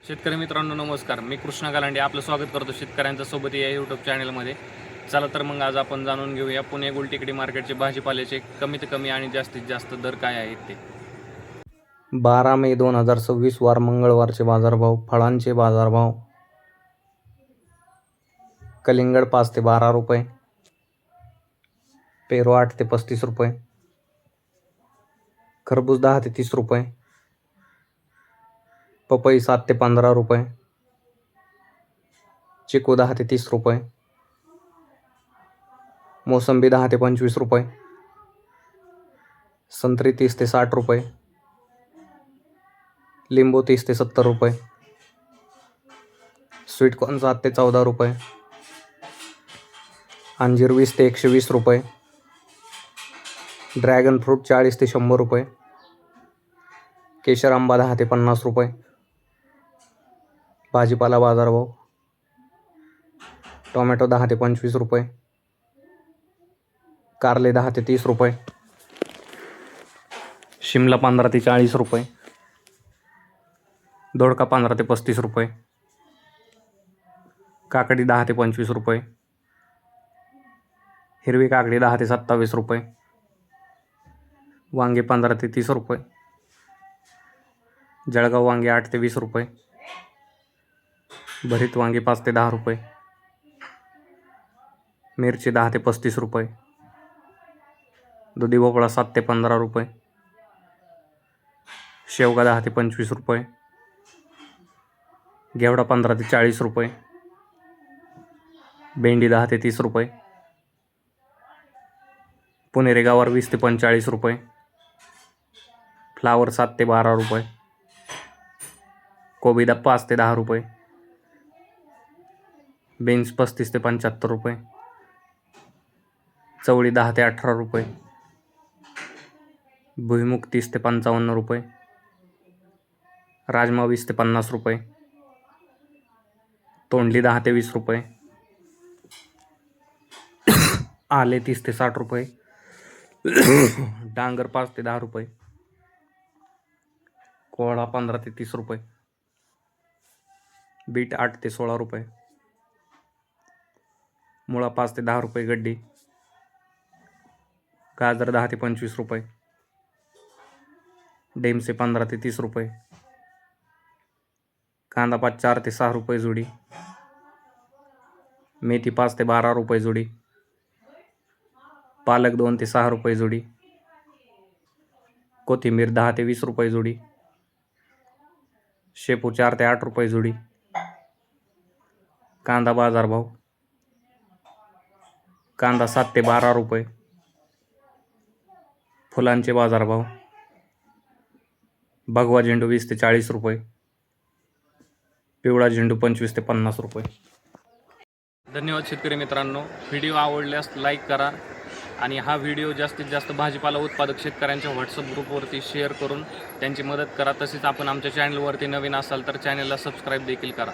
शेतकरी मित्रांनो नमस्कार. मी कृष्णा गालांडे आपलं स्वागत करतो शेतकऱ्यांच्या सोबत या यूट्यूब चॅनलमध्ये. चला तर मग आज आपण जाणून घेऊया पुणे गुलटेकडी मार्केटचे भाजीपाल्याचे कमीत कमी आणि जास्तीत जास्त दर काय आहेत ते. 12 मे 2026 वार मंगळवारचे बाजारभाव. फळांचे बाजारभाव. कलिंगड 5 ते 12 रुपये, पेरू 8 ते 35 रुपये, खरबूज 10 ते 30 रुपये, पपई 7 ते 15 रुपये, चिकू 10 ते 30 रुपये, मोसंबी 10 ते 25 रुपये, संत्री 30 ते 60 रुपये, लिंबू 30 ते 70 रुपये, स्वीटकॉर्न 7 ते 14 रुपये, अंजीर 20 ते 120 रुपये, ड्रॅगन फ्रूट 40 ते 100 रुपये, केशर आंबा 10 ते 50 रुपये. भाजीपाला बाजारभाव. टोमॅटो 10 ते 25 रुपये, कारले 10 ते 30 रुपये, शिमला 15 ते 40 रुपये, दोडका 15 ते 35 रुपये, काकडी 10 ते 25 रुपये, हिरवी काकडी 10 ते 27 रुपये, वांगे 15 ते 30 रुपये, जळगाव वांगे 8 ते 20 रुपये, भरीत वांगे 5 ते 10 रुपये, मिरची 10 ते 35 रुपये, दुधी भोपळा 7 ते 15 रुपये, शेवगा 10 ते 25 रुपये, घेवडा 15 ते 40 रुपये, भेंडी 10 ते 30 रुपये, पुणेरी गवार 20 ते 45 रुपये, फ्लावर 7 ते 12 रुपये, कोबी 5 ते 10 रुपये, बीन्स 35 ते 75 रुपये, चवळी 10 ते 18 रुपये, भुईमुग 30 ते 55 रुपये, राजमा 20 ते 50 रुपये, तोंडली 10 ते 20 रुपये, आले 30 ते 60 रुपये, डांगर 5 ते 10 रुपये, कोहळा 15 ते 30 रुपये, बीट 8 ते 16 रुपये, मुळा 5 ते 10 रुपये गड्डी, गाजर 10 ते 25 रुपये, डेमसे 15 ते 30 रुपये, कांदा 4 ते 6 रुपये जुडी, मेथी 5 ते 12 रुपये जुडी, पालक 2 ते 6 रुपये जुडी, कोथिंबीर 10 ते 20 रुपये जुडी, शेपू 4 ते 8 रुपये जुडी. कांदा बाजारभाव. कांदा 7 ते 12 रुपये, फुलांचे बाजारभाव. भगवा झेंडू 20 ते 40 रुपये, पिवळा झेंडू 25 ते 50 रुपये. धन्यवाद शेतकरी मित्रांनो. व्हिडिओ आवडल्यास लाईक करा आणि हा व्हिडिओ जास्तीत जास्त भाजीपाला उत्पादक शेतकऱ्यांच्या व्हॉट्सअप ग्रुपवरती शेअर करून त्यांची मदत करा. तसेच आपण आमच्या चॅनलवरती नवीन असाल तर चॅनलला सबस्क्राईब देखील करा.